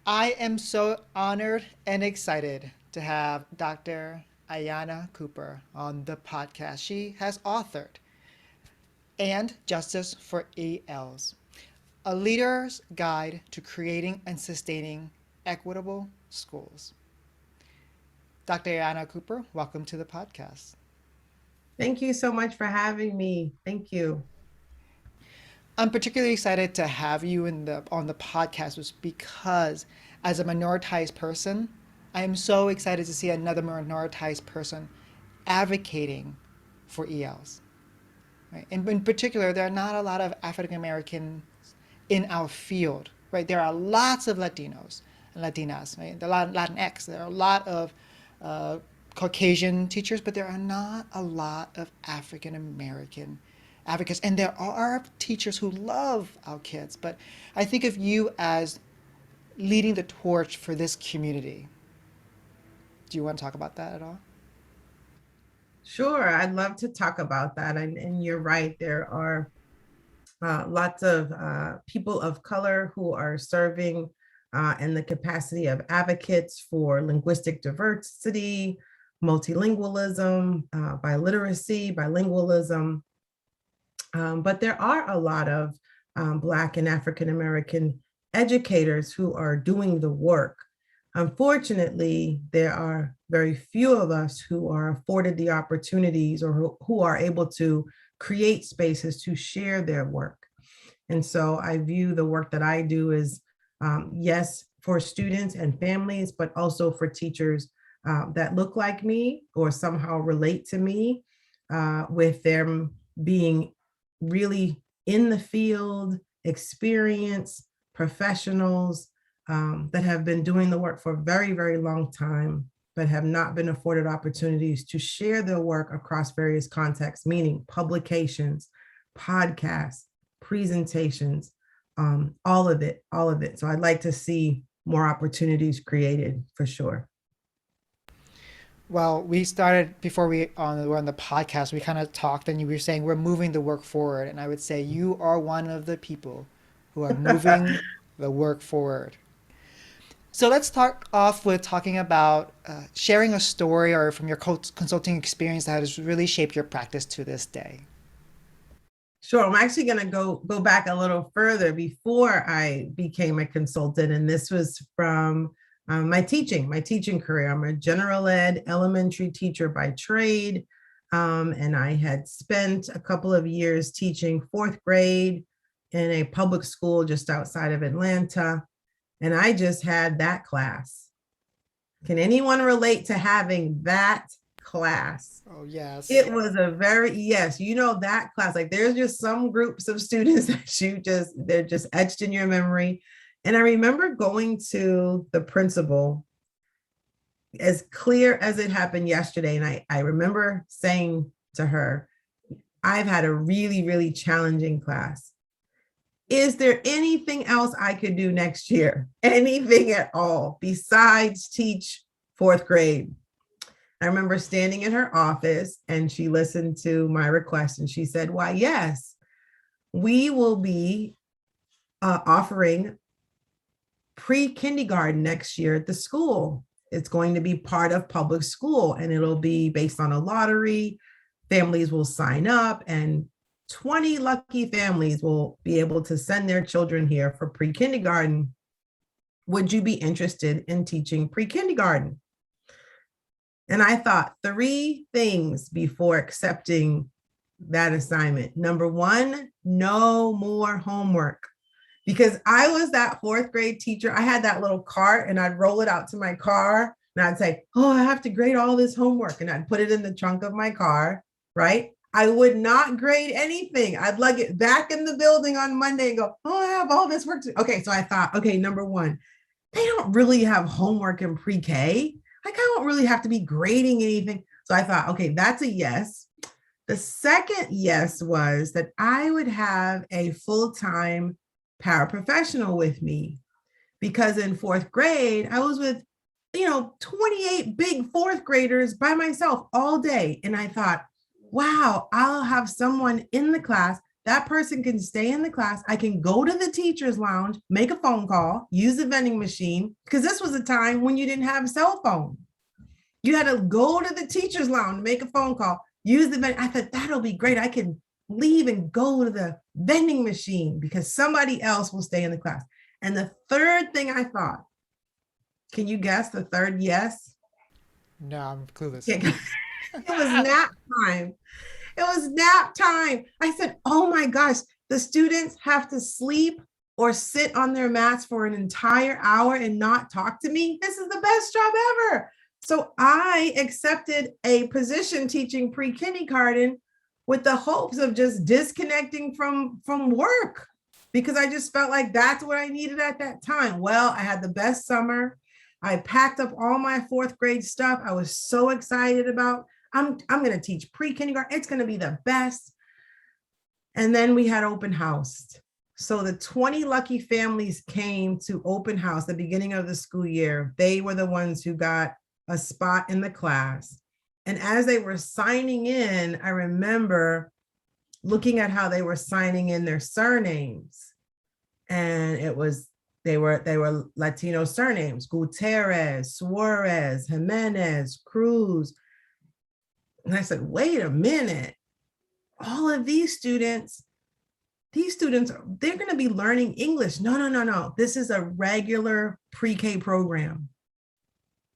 I am so honored and excited to have Dr. Ayanna Cooper on the podcast. She has authored And Justice for ELs, a leader's guide to creating and sustaining equitable schools. Dr. Ayanna Cooper, welcome to the podcast. Thank you so much for having me. Thank you. I'm particularly excited to have you on the podcast just because as a minoritized person, I am so excited to see another minoritized person advocating for ELs. Right? And in particular, there are not a lot of African Americans in our field. Right? There are lots of Latinos and Latinas, right? There are a lot of Latinx. There are a lot of uh, Caucasian teachers, but there are not a lot of African American advocates. And there are teachers who love our kids. But I think of you as leading the torch for this community. Do you want to talk about that at all? Sure, I'd love to talk about that. And you're right, there are lots of people of color who are serving in the capacity of advocates for linguistic diversity, multilingualism, biliteracy, bilingualism. But there are a lot of Black and African American educators who are doing the work. Unfortunately, there are very few of us who are afforded the opportunities or who are able to create spaces to share their work. And so I view the work that I do as, yes, for students and families, but also for teachers that look like me or somehow relate to me, with them being really in the field, experienced professionals that have been doing the work for a very, very long time, but have not been afforded opportunities to share their work across various contexts, meaning publications, podcasts, presentations, all of it, all of it. So I'd like to see more opportunities created for sure. Well, we started before were on the podcast. We kind of talked, and you were saying we're moving the work forward, and I would say you are one of the people who are moving the work forward. So let's start off with talking about sharing a story or from your consulting experience that has really shaped your practice to this day. Sure. I'm actually going to go back a little further before I became a consultant, and this was from my teaching career. I'm a general ed elementary teacher by trade, and I had spent a couple of years teaching fourth grade in a public school just outside of Atlanta, and I just had that class. Can anyone relate to having that class? Oh, yes. It was a very, yes, that class. Like there's just some groups of students that they're just etched in your memory. And I remember going to the principal as clear as it happened yesterday. And I remember saying to her, I've had a really, really challenging class. Is there anything else I could do next year? Anything at all besides teach fourth grade? I remember standing in her office and she listened to my request and she said, why, yes, we will be offering pre-kindergarten next year at the school. It's going to be part of public school and it'll be based on a lottery. Families will sign up and 20 lucky families will be able to send their children here for pre-kindergarten. Would you be interested in teaching pre-kindergarten? And I thought three things before accepting that assignment. Number one, no more homework. Because I was that fourth grade teacher. I had that little cart and I'd roll it out to my car and I'd say, oh, I have to grade all this homework. And I'd put it in the trunk of my car, right? I would not grade anything. I'd lug it back in the building on Monday and go, oh, I have all this work to. Okay, so I thought, okay, number one, they don't really have homework in pre-K. Like, I don't really have to be grading anything. So I thought, okay, that's a yes. The second yes was that I would have a full-time paraprofessional with me because in fourth grade, I was with, 28 big fourth graders by myself all day. And I thought, wow, I'll have someone in the class that person can stay in the class. I can go to the teacher's lounge, make a phone call, use the vending machine, because this was a time when you didn't have a cell phone. You had to go to the teacher's lounge, make a phone call, use the vending. I thought that'll be great. I can leave and go to the vending machine because somebody else will stay in the class. And the third thing I thought, can you guess the third yes? No, I'm clueless. It was nap time. It was nap time. I said, oh my gosh, the students have to sleep or sit on their mats for an entire hour and not talk to me. This is the best job ever. So I accepted a position teaching pre-kindergarten with the hopes of just disconnecting from work because I just felt like that's what I needed at that time. Well, I had the best summer. I packed up all my fourth grade stuff. I was so excited about I'm going to teach pre-kindergarten. It's going to be the best. And then we had open house. So the 20 lucky families came to open house at the beginning of the school year. They were the ones who got a spot in the class. And as they were signing in, I remember looking at how they were signing in their surnames. And they were Latino surnames: Gutierrez, Suarez, Jimenez, Cruz. And I said, wait a minute, all of these students, they're going to be learning English. No. This is a regular pre-K program.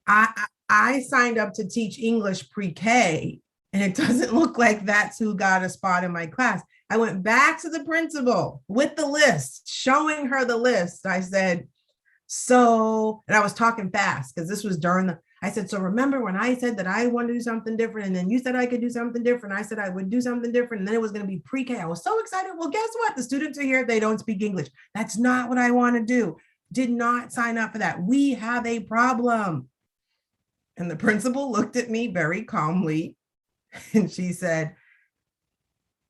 I signed up to teach English pre-K, and it doesn't look like that's who got a spot in my class. I went back to the principal with the list, showing her the list. I said, and I was talking fast because this was I said, so remember when I said that I want to do something different, and then you said I could do something different. I said I would do something different, and then it was going to be pre-K. I was so excited. Well, guess what? The students are here. They don't speak English. That's not what I want to do. Did not sign up for that. We have a problem. And the principal looked at me very calmly, and she said,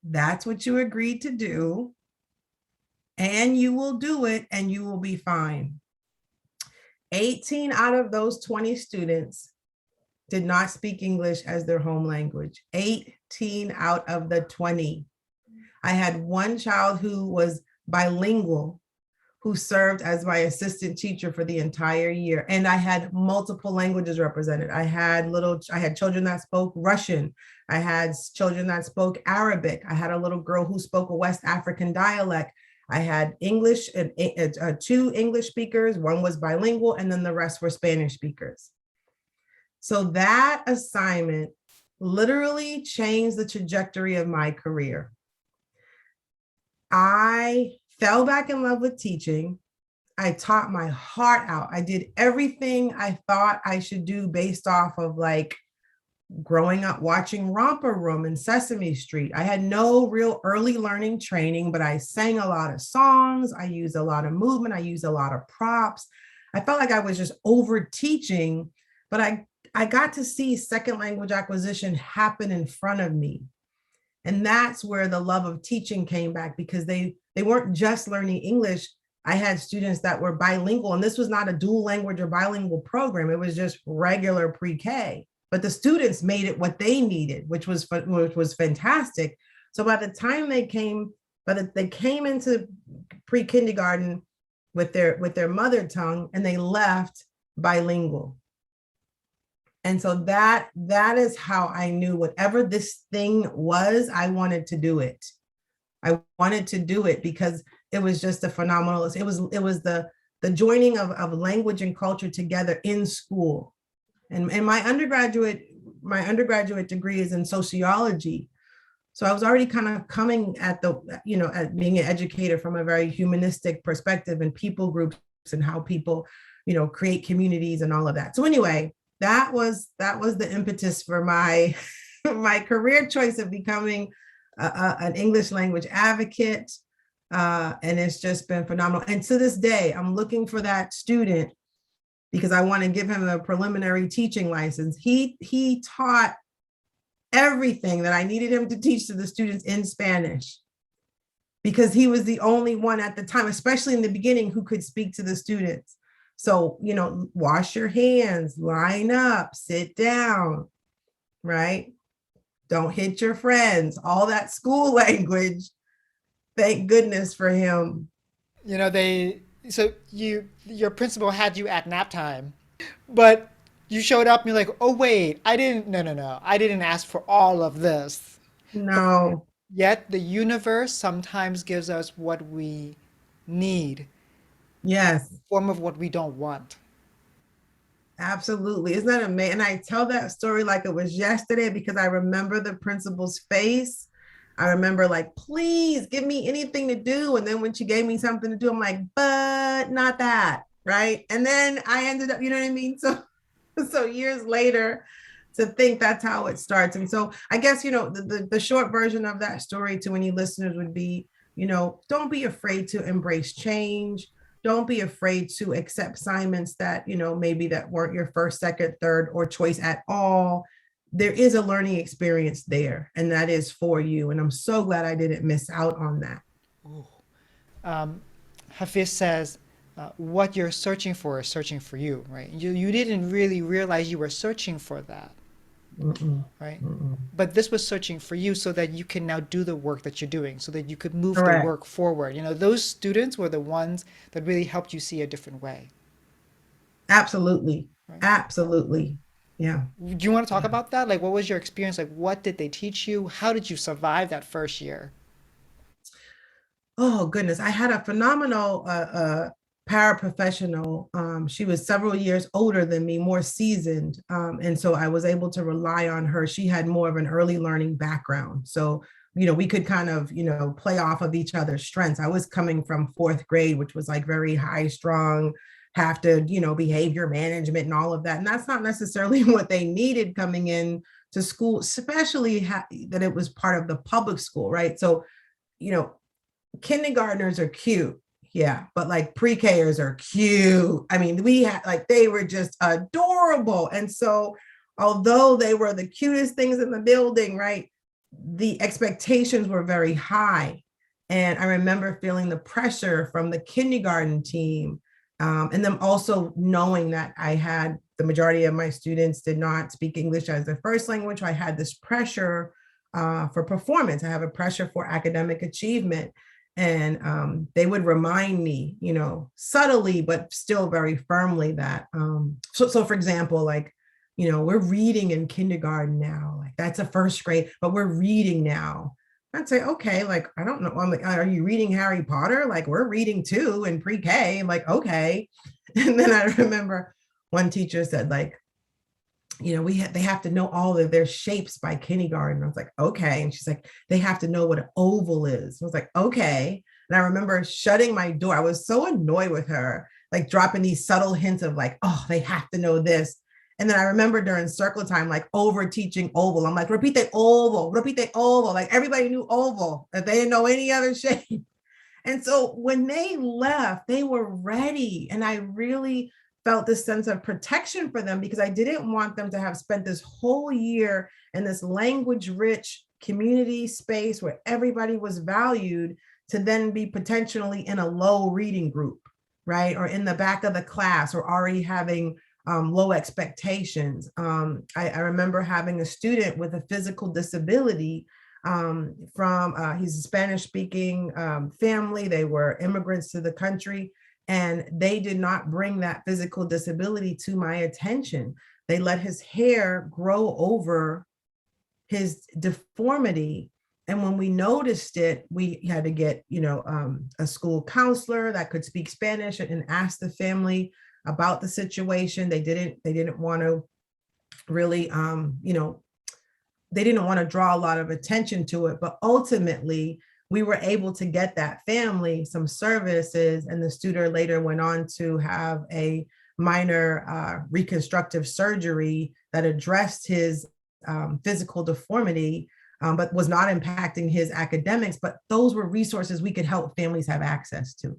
that's what you agreed to do, and you will do it, and you will be fine. 18 out of those 20 students did not speak English as their home language. 18 out of the 20. I had one child who was bilingual, who served as my assistant teacher for the entire year. And I had multiple languages represented. I had children that spoke Russian. I had children that spoke Arabic. I had a little girl who spoke a West African dialect. I had English, two English speakers, one was bilingual, and then the rest were Spanish speakers. So that assignment literally changed the trajectory of my career. I fell back in love with teaching. I taught my heart out. I did everything I thought I should do based off of like growing up watching Romper Room and Sesame Street. I had no real early learning training, but I sang a lot of songs. I used a lot of movement. I used a lot of props. I felt like I was just over teaching, but I got to see second language acquisition happen in front of me. And that's where the love of teaching came back, because they weren't just learning English. I had students that were bilingual, and this was not a dual language or bilingual program. It was just regular pre-K. But the students made it what they needed, which was fantastic. So by the time they came into pre-kindergarten with their mother tongue, and they left bilingual. And so that is how I knew whatever this thing was, I wanted to do it. I wanted to do it because it was just a phenomenal, it was the joining of language and culture together in school. And my undergraduate degree is in sociology. So I was already kind of coming at at being an educator from a very humanistic perspective, and people groups and how people, create communities and all of that. So anyway, that was the impetus for my career choice of becoming an English language advocate. And it's just been phenomenal. And to this day, I'm looking for that student because I want to give him a preliminary teaching license. He taught everything that I needed him to teach to the students in Spanish, because he was the only one at the time, especially in the beginning, who could speak to the students. So, wash your hands, line up, sit down, right? Don't hit your friends, all that school language. Thank goodness for him. You know, so your principal had you at nap time, but you showed up and you're like, oh wait, I didn't, no, no, no, I didn't ask for all of this. But No, yet the universe sometimes gives us what we need, yes. form of what we don't want. Absolutely. Isn't that amazing? And I tell that story like it was yesterday because I remember the principal's face. I remember like, please give me anything to do. And then when she gave me something to do, I'm like, but not that. Right. And then I ended up, you know what I mean? So so years later to think that's how it starts. And so I guess, the short version of that story to any listeners would be, don't be afraid to embrace change. Don't be afraid to accept assignments that, maybe that weren't your first, second, third, or choice at all. There is a learning experience there, and that is for you. And I'm so glad I didn't miss out on that. Ooh. Hafiz says, what you're searching for is searching for you, right? You didn't really realize you were searching for that, Mm-mm, right? mm-mm. But this was searching for you so that you can now do the work that you're doing, so that you could move the Correct. work forward. You know, those students were the ones that really helped you see a different way, Absolutely. right? Absolutely. Yeah. Do you want to talk Yeah. about that? Like, what was your experience? Like, what did they teach you? How did you survive that first year? Oh goodness, I had a phenomenal paraprofessional. She was several years older than me, more seasoned, and so I was able to rely on her. She had more of an early learning background, so we could kind of play off of each other's strengths. I was coming from fourth grade, which was like very high strung, have to behavior management and all of that, and that's not necessarily what they needed coming in to school, especially that it was part of the public school, right? So you know kindergartners are cute. Yeah, but like pre-Kers are cute. I mean, we had like they were just adorable. And so although they were the cutest things in the building, right? The expectations were very high. And I remember feeling the pressure from the kindergarten team. And them also knowing that I had the majority of my students did not speak English as their first language. I had this pressure for performance. I have a pressure for academic achievement, and they would remind me subtly but still very firmly that so for example, like we're reading in kindergarten now, like that's a first grade, but we're reading now. I'd say, okay, like I don't know, I'm like, are you reading Harry Potter? Like we're reading too in pre-K. I'm like, okay. And then I remember one teacher said, like, they have to know all of their shapes by kindergarten. I was like, okay. And she's like, they have to know what an oval is. I was like, okay. And I remember shutting my door. I was so annoyed with her, like dropping these subtle hints of like, oh, they have to know this. And then I remember during circle time, like over teaching oval. I'm like, repeat the oval, repeat the oval. Like everybody knew oval, if they didn't know any other shape. And so when they left, they were ready. And I really felt this sense of protection for them because I didn't want them to have spent this whole year in this language rich community space where everybody was valued to then be potentially in a low reading group, right? Or in the back of the class or already having low expectations. I remember having a student with a physical disability from he's a Spanish speaking family. They were immigrants to the country, and they did not bring that physical disability to my attention. They let his hair grow over his deformity. And when we noticed it, we had to get, a school counselor that could speak Spanish and ask the family about the situation. They didn't want to really, they didn't want to draw a lot of attention to it, but ultimately we were able to get that family some services, and the student later went on to have a minor reconstructive surgery that addressed his physical deformity, but was not impacting his academics. But those were resources we could help families have access to.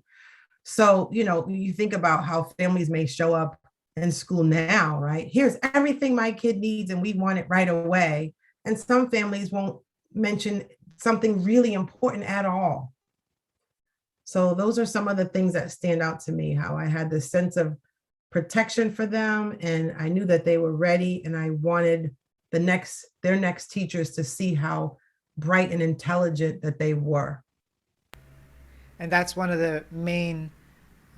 So, you think about how families may show up in school now, right? Here's everything my kid needs, and we want it right away. And some families won't mention something really important at all. So, those are some of the things that stand out to me, how I had this sense of protection for them, and I knew that they were ready, and I wanted their next teachers to see how bright and intelligent that they were. And that's one of the main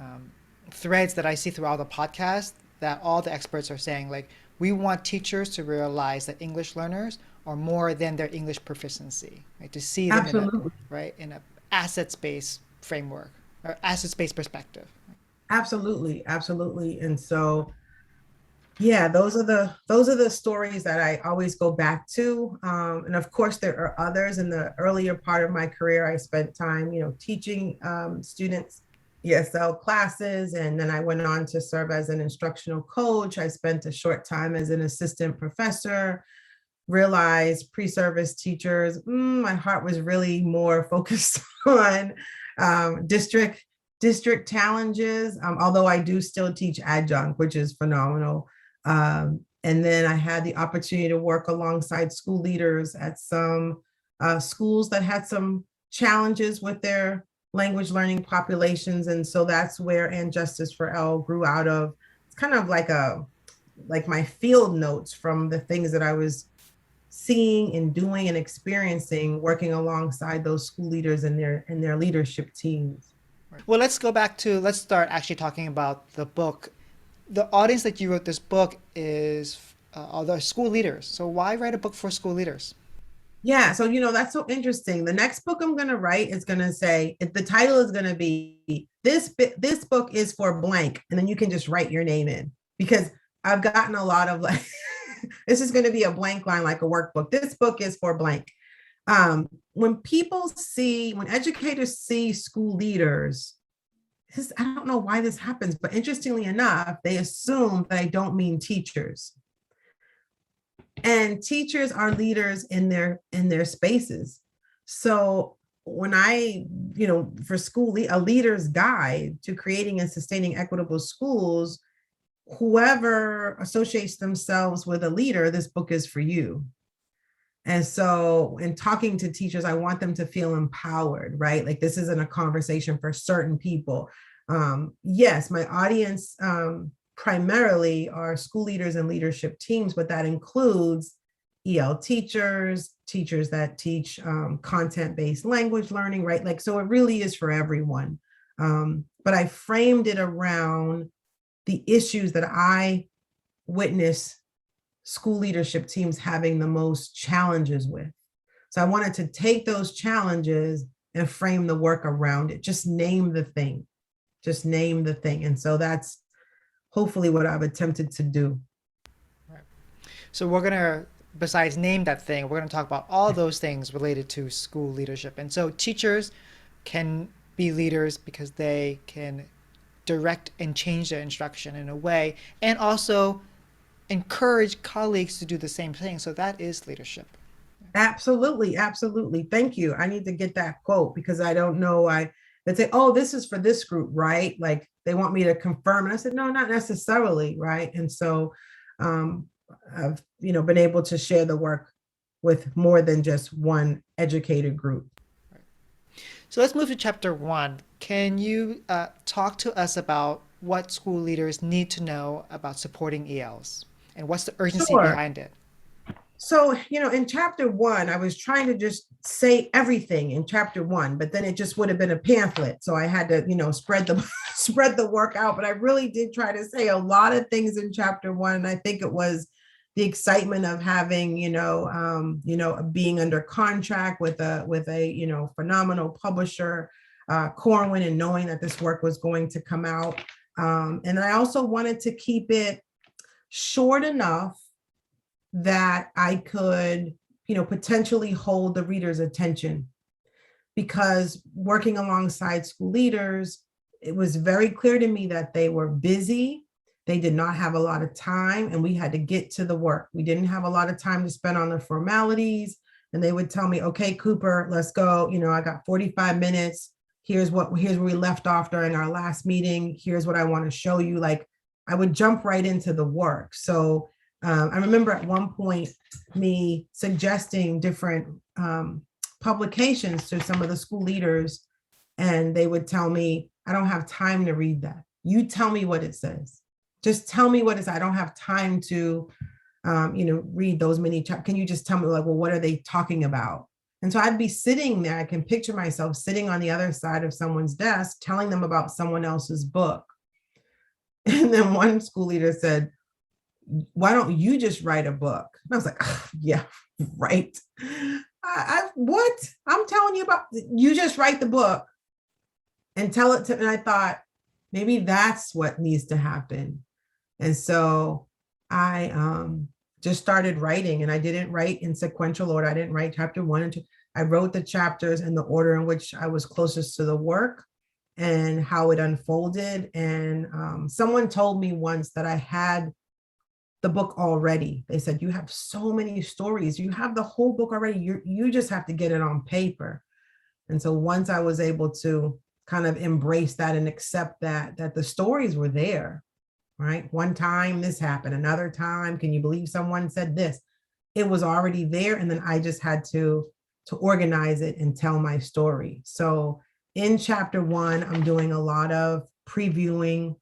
um, threads that I see throughout the podcast, that all the experts are saying, like, we want teachers to realize that English learners are more than their English proficiency, right? To see them in a Absolutely. right in a assets-based framework or assets-based perspective. Absolutely. Absolutely. And so, yeah, those are the stories that I always go back to. And of course, there are others. In the earlier part of my career, I spent time, teaching students ESL classes, and then I went on to serve as an instructional coach. I spent a short time as an assistant professor. Realized pre-service teachers, my heart was really more focused on district challenges, although I do still teach adjunct, which is phenomenal. And then I had the opportunity to work alongside school leaders at some schools that had some challenges with their language learning populations. And so that's where And Justice for L grew out of. It's kind of like my field notes from the things that I was seeing and doing and experiencing working alongside those school leaders and their leadership teams. Well, let's start actually talking about the book. The audience that you wrote this book is are the school leaders. So why write a book for school leaders? Yeah, so that's so interesting. The next book I'm going to write is going to say, the title is going to be this book is for blank, and then you can just write your name in, because I've gotten a lot of like this is going to be a blank line, like a workbook. This book is for blank. When educators see school leaders, I don't know why this happens, but interestingly enough, they assume that I don't mean teachers. And teachers are leaders in their spaces. So when for a leader's guide to creating and sustaining equitable schools, whoever associates themselves with a leader, this book is for you. And so in talking to teachers, I want them to feel empowered, right? Like, this isn't a conversation for certain people. Yes, my audience primarily are school leaders and leadership teams, but that includes EL teachers, teachers that teach content-based language learning, right? Like, so it really is for everyone. But I framed it around the issues that I witness school leadership teams having the most challenges with. So I wanted to take those challenges and frame the work around it. Just name the thing. Just name the thing. And so that's hopefully what I've attempted to do. Right. So we're gonna, besides name that thing, we're gonna talk about all those things related to school leadership. And so teachers can be leaders because they can direct and change their instruction in a way, and also encourage colleagues to do the same thing. So that is leadership. Absolutely, absolutely. Thank you. I need to get that quote, because I don't know. They say, "Oh, this is for this group, right?" Like, they want me to confirm, and I said, "No, not necessarily, right?" And so, I've been able to share the work with more than just one educated group. Right. So let's move to chapter one. Can you talk to us about what school leaders need to know about supporting ELs and what's the urgency Sure. behind it? So, in chapter one, I was trying to just say everything in chapter one, but then it just would have been a pamphlet. So I had to, spread the spread the work out. But I really did try to say a lot of things in chapter one. And I think it was the excitement of having, being under contract with a phenomenal publisher, Corwin, and knowing that this work was going to come out. And I also wanted to keep it short enough that I could, potentially hold the reader's attention, because working alongside school leaders, it was very clear to me that they were busy. They did not have a lot of time, and we had to get to the work. We didn't have a lot of time to spend on the formalities. And they would tell me, "Okay, Cooper, let's go. I got 45 minutes. Here's where we left off during our last meeting. Here's what I want to show you." Like, I would jump right into the work. So I remember at one point me suggesting different publications to some of the school leaders, and they would tell me, "I don't have time to read that. You tell me what it says. Just tell me what it is. I don't have time to, read those many. Can you just tell me, like, well, what are they talking about?" And so I'd be sitting there, I can picture myself sitting on the other side of someone's desk, telling them about someone else's book. And then one school leader said, why don't you just write a book? And I was like, oh, yeah, right. What? I'm telling you about, you just write the book and tell it to, and I thought, maybe that's what needs to happen. And so I just started writing, and I didn't write in sequential order. I didn't write chapter 1 and 2. I wrote the chapters in the order in which I was closest to the work and how it unfolded. And someone told me once that I had the book already. They said, you have so many stories. You have the whole book already. You just have to get it on paper. And so once I was able to kind of embrace that and accept that the stories were there, right? One time this happened, another time, can you believe someone said this? It was already there. And then I just had to organize it and tell my story. So in chapter 1, I'm doing a lot of previewing,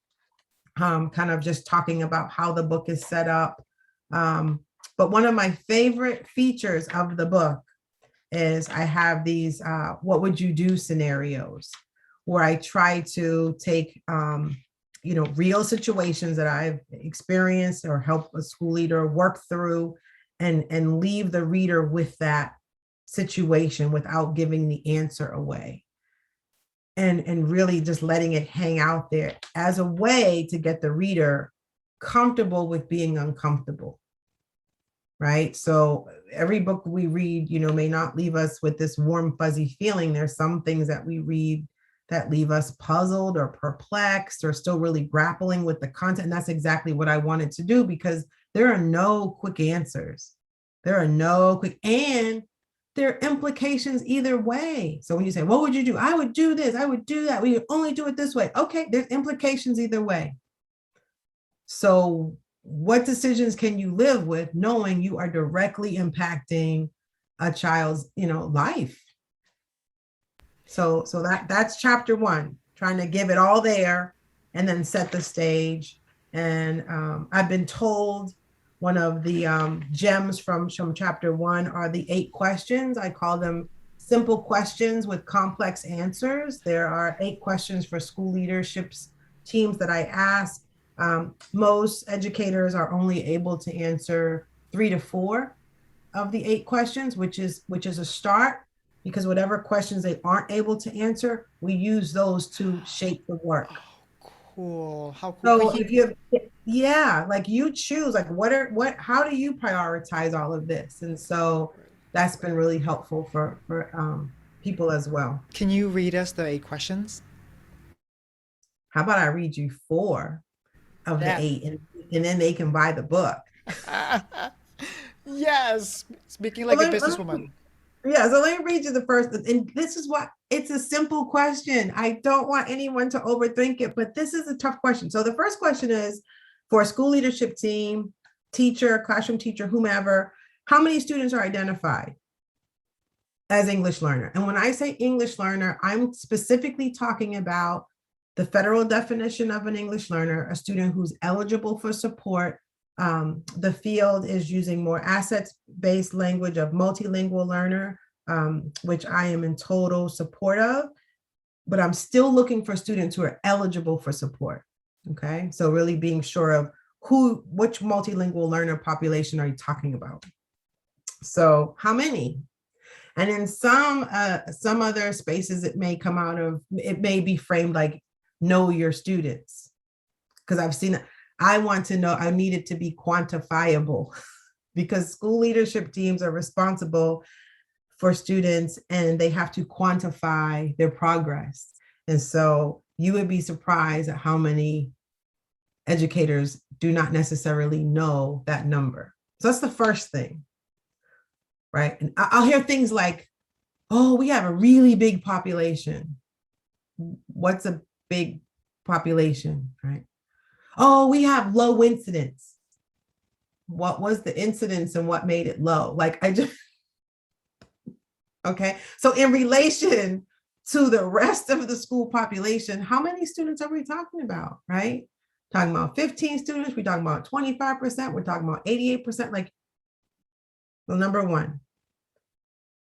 kind of just talking about how the book is set up. But one of my favorite features of the book is I have these what would you do scenarios, where I try to take real situations that I've experienced or help a school leader work through, and leave the reader with that situation without giving the answer away. And really just letting it hang out there as a way to get the reader comfortable with being uncomfortable. Right. So every book we read, may not leave us with this warm, fuzzy feeling. There's some things that we read that leave us puzzled or perplexed or still really grappling with the content. And that's exactly what I wanted to do, because there are no quick answers. And there are implications either way. So when you say, what would you do? I would do this, I would do that. We would only do it this way. Okay, there's implications either way. So what decisions can you live with knowing you are directly impacting a child's, life? So that's chapter 1, trying to give it all there and then set the stage. And I've been told one of the gems from chapter 1 are the 8 questions. I call them simple questions with complex answers. There are 8 questions for school leaderships teams that I ask. Most educators are only able to answer 3 to 4 of the 8 questions, which is a start, because whatever questions they aren't able to answer, we use those to shape the work. Cool. How cool. So if you like you choose, like how do you prioritize all of this? And so that's been really helpful for people as well. Can you read us the 8 questions? How about I read you 4 of the That 8, and then they can buy the book. Yes, speaking like a businesswoman. Yeah, so let me read you the first, and this is what, it's a simple question. I don't want anyone to overthink it, but this is a tough question. So the first question is, for a school leadership team, teacher, classroom teacher, whomever, how many students are identified as English learner? And when I say English learner, I'm specifically talking about the federal definition of an English learner, a student who's eligible for support. The field is using more assets-based language of multilingual learner, which I am in total support of, but I'm still looking for students who are eligible for support. Okay, so really being sure of which multilingual learner population are you talking about? So how many? And in some other spaces, it may be framed like know your students, because I've seen it. I want to know, I need it to be quantifiable, because school leadership teams are responsible for students and they have to quantify their progress. And so you would be surprised at how many educators do not necessarily know that number. So that's the first thing, right? And I'll hear things like, oh, we have a really big population. What's a big population, right? Oh, we have low incidence. What was the incidence and what made it low? Like okay. So in relation to the rest of the school population, how many students are we talking about, right? Talking about 15 students, we're talking about 25%, we're talking about 88%. Like, well, number one,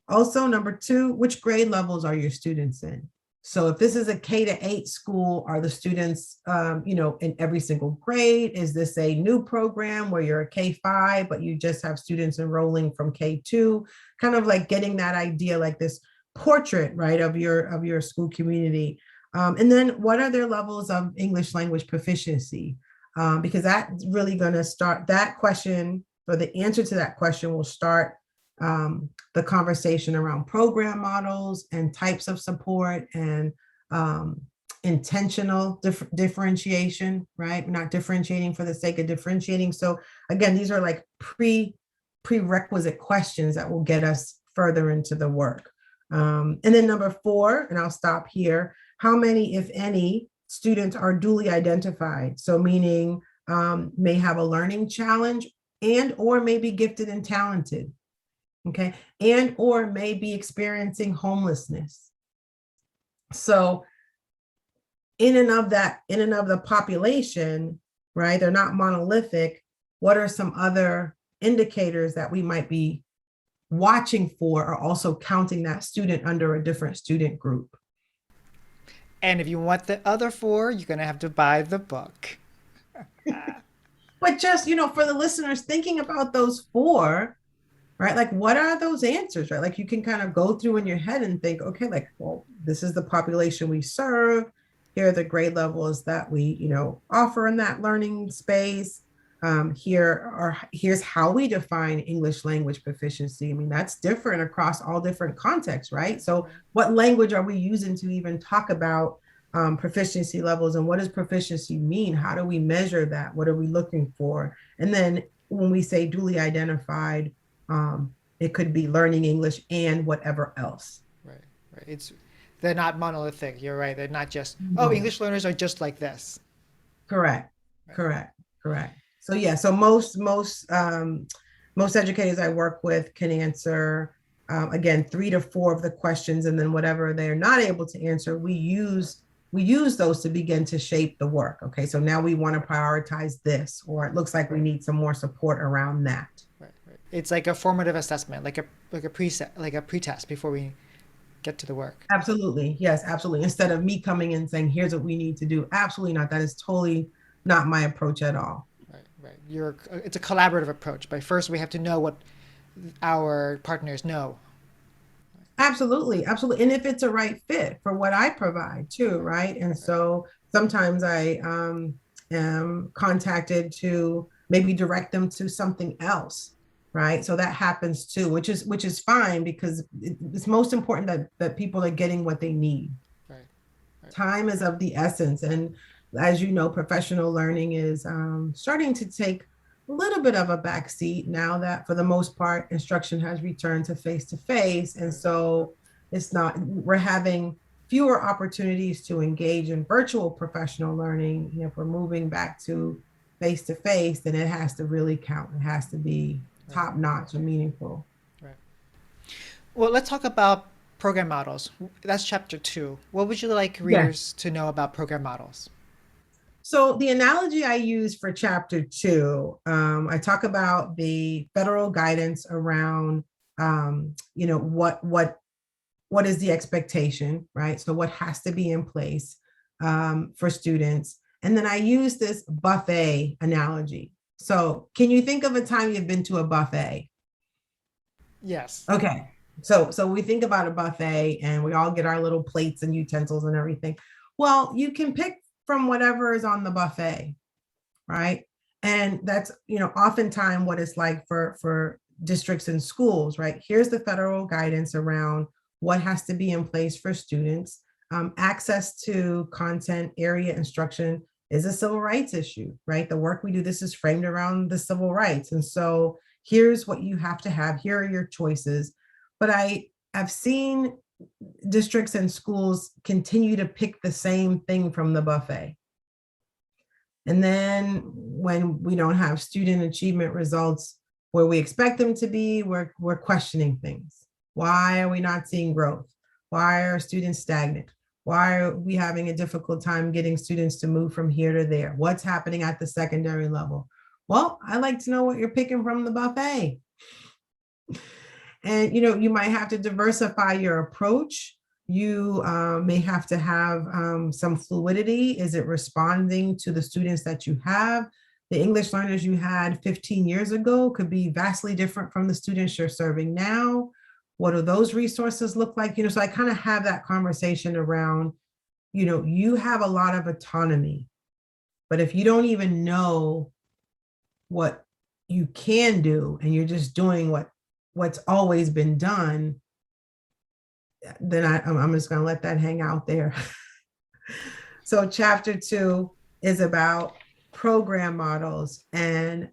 Also, number two, which grade levels are your students in? So if this is a K-8 school, are the students, in every single grade? Is this a new program where you're a K-5, but you just have students enrolling from K-2? Kind of like getting that idea, like this portrait, right, of your school community. And then what are their levels of English language proficiency? Because that's really going to start that question, or the answer to that question will start the conversation around program models and types of support and intentional differentiation, right? We're not differentiating for the sake of differentiating. So again, these are like prerequisite questions that will get us further into the work. And then number four, and I'll stop here, how many, if any, students are duly identified? So meaning may have a learning challenge and or may be gifted and talented, okay, and or may be experiencing homelessness. So in and of the population, right, they're not monolithic. What are some other indicators that we might be watching for, or also counting that student under a different student group? And if you want the other four, you're going to have to buy the book. But just, for the listeners thinking about those four, right? Like, what are those answers, right? Like, you can kind of go through in your head and think, okay, like, well, this is the population we serve. Here are the grade levels that we, offer in that learning space. Here's how we define English language proficiency. I mean, that's different across all different contexts, right? So what language are we using to even talk about proficiency levels, and what does proficiency mean? How do we measure that? What are we looking for? And then when we say duly identified, it could be learning English and whatever else. Right, right. They're not monolithic. You're right. They're not just, oh, No. English learners are just like this. Correct. Right. Correct. So yeah, so most educators I work with can answer again 3 to 4 of the questions, and then whatever they're not able to answer, we use those to begin to shape the work. Okay, so now we want to prioritize this, or it looks like we need some more support around that. Right, right. It's like a formative assessment, like a preset, like a pretest before we get to the work. Absolutely. Yes, absolutely. Instead of me coming in saying, here's what we need to do. Absolutely not. That is totally not my approach at all. Right, right. It's a collaborative approach. But first, we have to know what our partners know. Absolutely. Absolutely. And if it's a right fit for what I provide too, right? And so sometimes I am contacted to maybe direct them to something else. Right. So that happens too, which is fine, because it's most important that people are getting what they need. Right. Right. Time is of the essence. And as you know, professional learning is starting to take a little bit of a backseat now that, for the most part, instruction has returned to face to face. And so we're having fewer opportunities to engage in virtual professional learning. If we're moving back to face, then it has to really count. It has to be top notch and meaningful. Right. Well, let's talk about program models. That's chapter 2. What would you like readers to know about program models? So the analogy I use for chapter 2, I talk about the federal guidance around, what is the expectation, right? So what has to be in place for students. And then I use this buffet analogy. So can you think of a time you've been to a buffet? Yes. Okay. So we think about a buffet and we all get our little plates and utensils and everything. Well, you can pick from whatever is on the buffet, right? And that's, oftentimes what it's like for districts and schools, right? Here's the federal guidance around what has to be in place for students. Access to content, area, instruction is a civil rights issue, right? The work we do, this is framed around the civil rights. And so here's what you have to have. Here are your choices. But I've seen districts and schools continue to pick the same thing from the buffet. And then when we don't have student achievement results where we expect them to be, we're questioning things. Why are we not seeing growth? Why are students stagnant? Why are we having a difficult time getting students to move from here to there? What's happening at the secondary level? Well, I like to know what you're picking from the buffet. And you might have to diversify your approach. You may have to have some fluidity. Is it responding to the students that you have? The English learners you had 15 years ago could be vastly different from the students you're serving now. What do those resources look like? So I kind of have that conversation around, you have a lot of autonomy, but if you don't even know what you can do and you're just doing what's always been done, then I'm just going to let that hang out there. So chapter 2 is about program models, and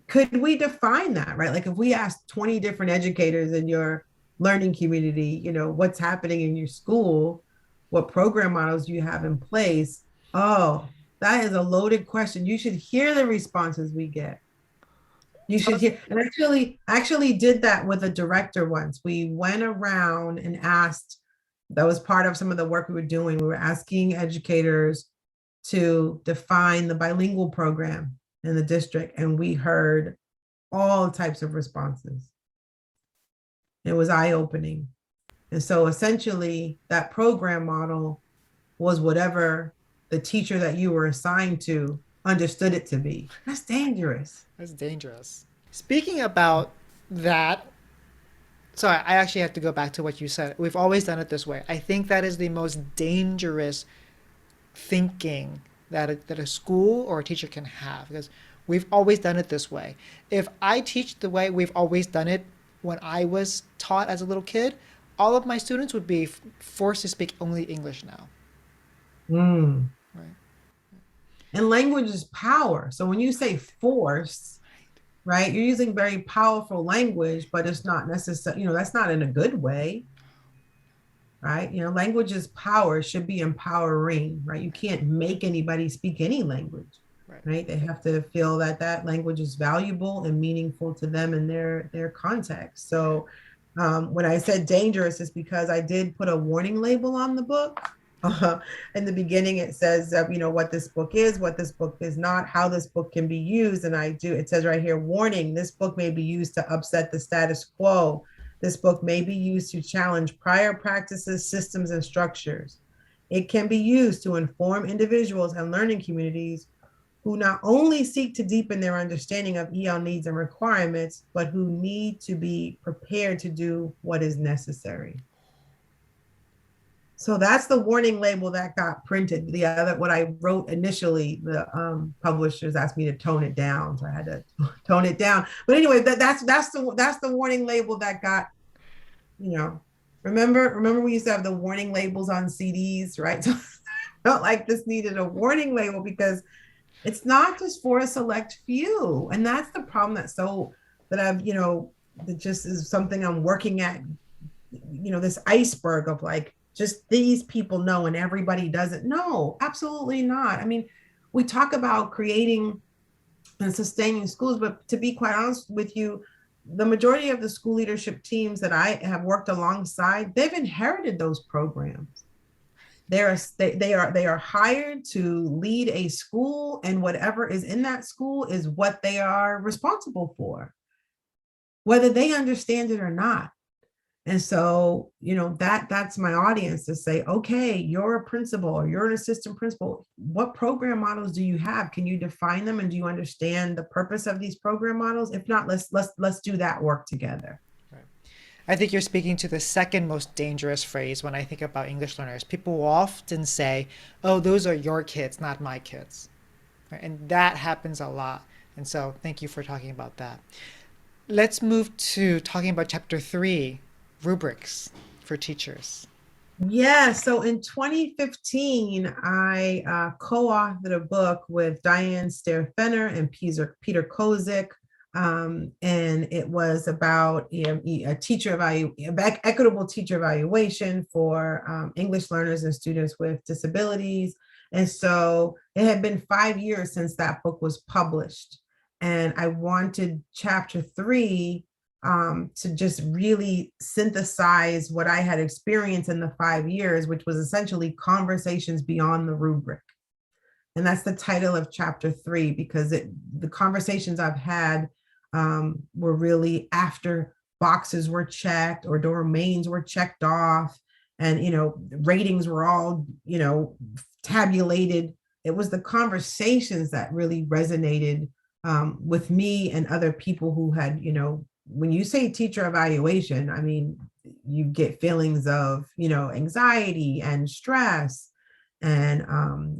could we define that, right? Like if we ask 20 different educators in your learning community, what's happening in your school, what program models do you have in place? Oh, that is a loaded question. You should hear the responses we get. You should hear. And actually did that with a director once. We went around and asked, that was part of some of the work we were doing. We were asking educators to define the bilingual program in the district, and we heard all types of responses. It was eye-opening. And so essentially that program model was whatever the teacher that you were assigned to understood it to be. That's dangerous. That's dangerous. Speaking about that, sorry, I actually have to go back to what you said. We've always done it this way. I think that is the most dangerous thinking that a school or a teacher can have, because we've always done it this way. If I teach the way we've always done it when I was taught as a little kid, all of my students would be forced to speak only English now. Mm. Right. And language is power. So when you say force, right, you're using very powerful language, but it's not necessary, that's not in a good way, right? Language is power, it should be empowering, right? You can't make anybody speak any language, right? They have to feel that that language is valuable and meaningful to them in their context. So when I said dangerous, is because I did put a warning label on the book. In the beginning, it says, what this book is, what this book is not, how this book can be used. And it says right here, warning, this book may be used to upset the status quo. This book may be used to challenge prior practices, systems, and structures. It can be used to inform individuals and learning communities who not only seek to deepen their understanding of EL needs and requirements, but who need to be prepared to do what is necessary. So that's the warning label that got printed. What I wrote initially, the publishers asked me to tone it down, so I had to tone it down. But anyway, that's the warning label that got, Remember we used to have the warning labels on CDs, right? So I felt like this needed a warning label because it's not just for a select few, and that's the problem. That I've that just is something I'm working at. This iceberg of like, just these people know and everybody doesn't. No, absolutely not. I mean, we talk about creating and sustaining schools, but to be quite honest with you, the majority of the school leadership teams that I have worked alongside, they've inherited those programs. They are hired to lead a school, and whatever is in that school is what they are responsible for, whether they understand it or not. And so, that's my audience, to say, okay, you're a principal or you're an assistant principal. What program models do you have? Can you define them? And do you understand the purpose of these program models? If not, let's do that work together. Right. I think you're speaking to the second most dangerous phrase when I think about English learners. People will often say, oh, those are your kids, not my kids. Right? And that happens a lot. And so thank you for talking about that. Let's move to talking about chapter 3, rubrics for teachers. Yeah, so in 2015, I co-authored a book with Diane Stair-Fenner and Peter Kozik, and it was about equitable teacher evaluation for English learners and students with disabilities. And so it had been 5 years since that book was published, and I wanted chapter 3 to just really synthesize what I had experienced in the 5 years, which was essentially conversations beyond the rubric. And that's the title of chapter 3, because the conversations I've had were really after boxes were checked or domains were checked off, and ratings were all tabulated. It was the conversations that really resonated with me and other people who had, when you say teacher evaluation, I mean, you get feelings of, anxiety and stress and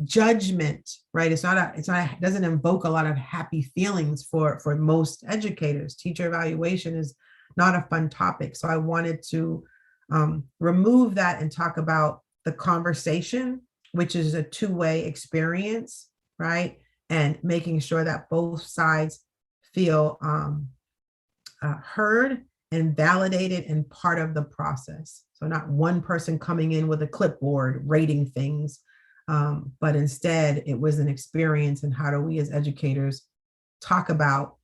judgment, right? It doesn't invoke a lot of happy feelings for most educators. Teacher evaluation is not a fun topic. So I wanted to remove that and talk about the conversation, which is a two-way experience, right? And making sure that both sides feel heard and validated and part of the process. So not one person coming in with a clipboard rating things, but instead it was an experience. And how do we as educators talk about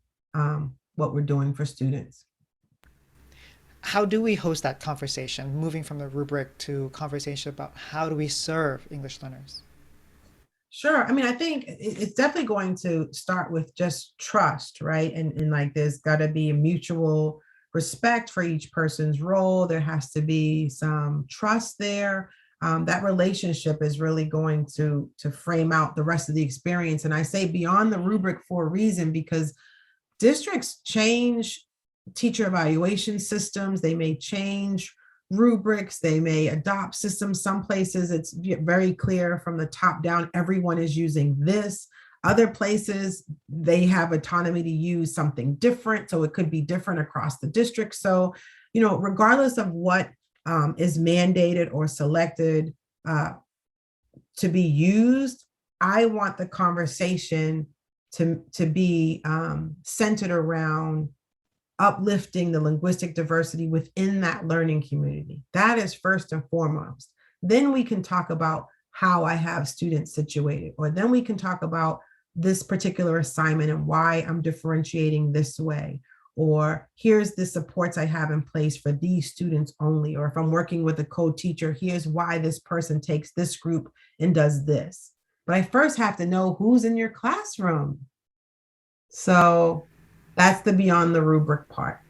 what we're doing for students? How do we host that conversation, moving from the rubric to conversation about how do we serve English learners? Sure. I mean, I think it's definitely going to start with just trust, right? And like there's got to be a mutual respect for each person's role. There has to be some trust there. That relationship is really going to frame out the rest of the experience. And I say beyond the rubric for a reason, because districts change teacher evaluation systems. They may change rubrics, they may adopt systems. Some places it's very clear from the top down, everyone is using this. Other places, they have autonomy to use something different. So it could be different across the district. So, regardless of what is mandated or selected to be used, I want the conversation to be centered around uplifting the linguistic diversity within that learning community. That is first and foremost. Then we can talk about how I have students situated, or then we can talk about this particular assignment and why I'm differentiating this way, or here's the supports I have in place for these students only, or if I'm working with a co-teacher, here's why this person takes this group and does this. But I first have to know who's in your classroom. So that's the beyond the rubric part.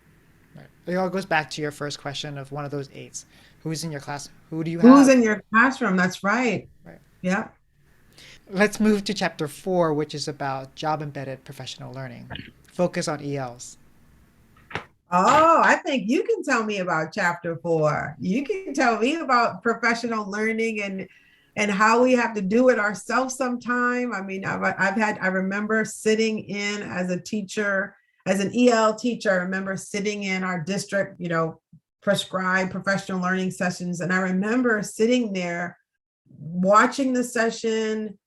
Right. It all goes back to your first question of one of those eights. Who's in your class? Who do you Who's have? in your classroom? That's right. Right. Yeah. Let's move to chapter 4, which is about job embedded professional learning. Focus on ELs. Oh, I think you can tell me about chapter 4. You can tell me about professional learning and how we have to do it ourselves sometime. I mean, I remember sitting in as a teacher, as an EL teacher, I remember sitting in our district, prescribed professional learning sessions. And I remember sitting there watching the session,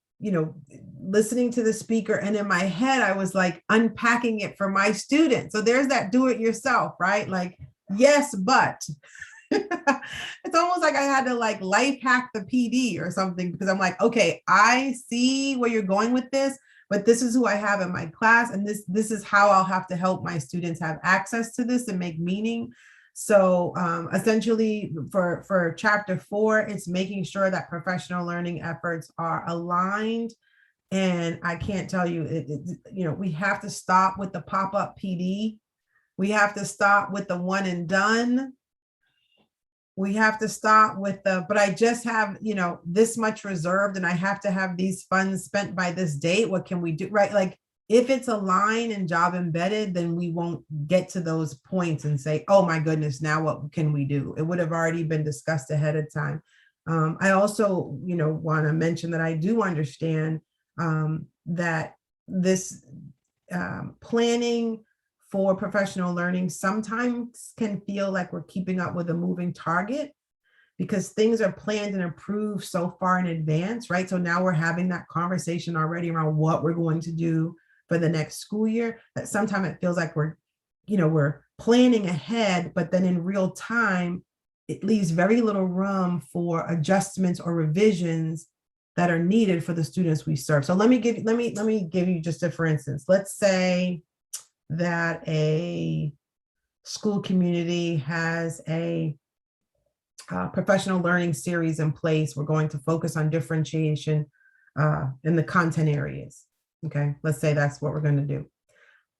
listening to the speaker. And in my head, I was like unpacking it for my students. So there's that do it yourself, right? Like, yes, but it's almost like I had to like life hack the PD or something, because I'm like, okay, I see where you're going with this, but this is who I have in my class. And this is how I'll have to help my students have access to this and make meaning. So essentially for chapter 4, it's making sure that professional learning efforts are aligned. And I can't tell you, we have to stop with the pop-up PD. We have to stop with the one and done. We have to stop with but I just have, this much reserved and I have to have these funds spent by this date. What can we do? Right. Like if it's aligned and job embedded, then we won't get to those points and say, oh my goodness, now what can we do? It would have already been discussed ahead of time. I also, want to mention that I do understand that this planning for professional learning sometimes can feel like we're keeping up with a moving target, because things are planned and approved so far in advance, right? So now we're having that conversation already around what we're going to do for the next school year, that sometimes it feels like we're planning ahead, but then in real time, it leaves very little room for adjustments or revisions that are needed for the students we serve. So let me give you just a for instance. Let's say that a school community has a professional learning series in place. We're going to focus on differentiation in the content areas. Okay, let's say that's what we're going to do.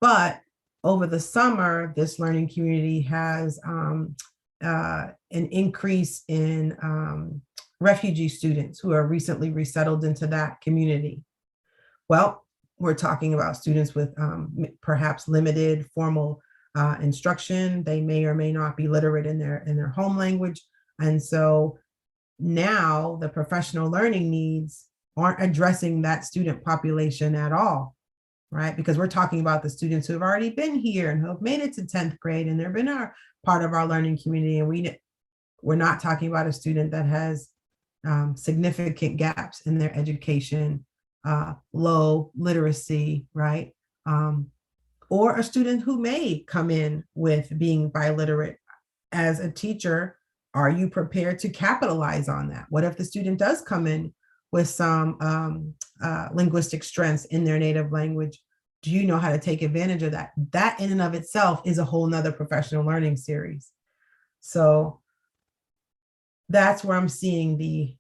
But over the summer, this learning community has an increase in refugee students who are recently resettled into that community. Well, we're talking about students with perhaps limited formal instruction. They may or may not be literate in their home language. And so now the professional learning needs aren't addressing that student population at all, right? Because we're talking about the students who have already been here and who have made it to 10th grade and they've been our part of our learning community. And we're not talking about a student that has significant gaps in their education, low literacy, right? Or a student who may come in with being biliterate. As a teacher, are you prepared to capitalize on that? What if the student does come in with some linguistic strengths in their native language? Do you know how to take advantage of that? That in and of itself is a whole nother professional learning series. So that's where I'm seeing the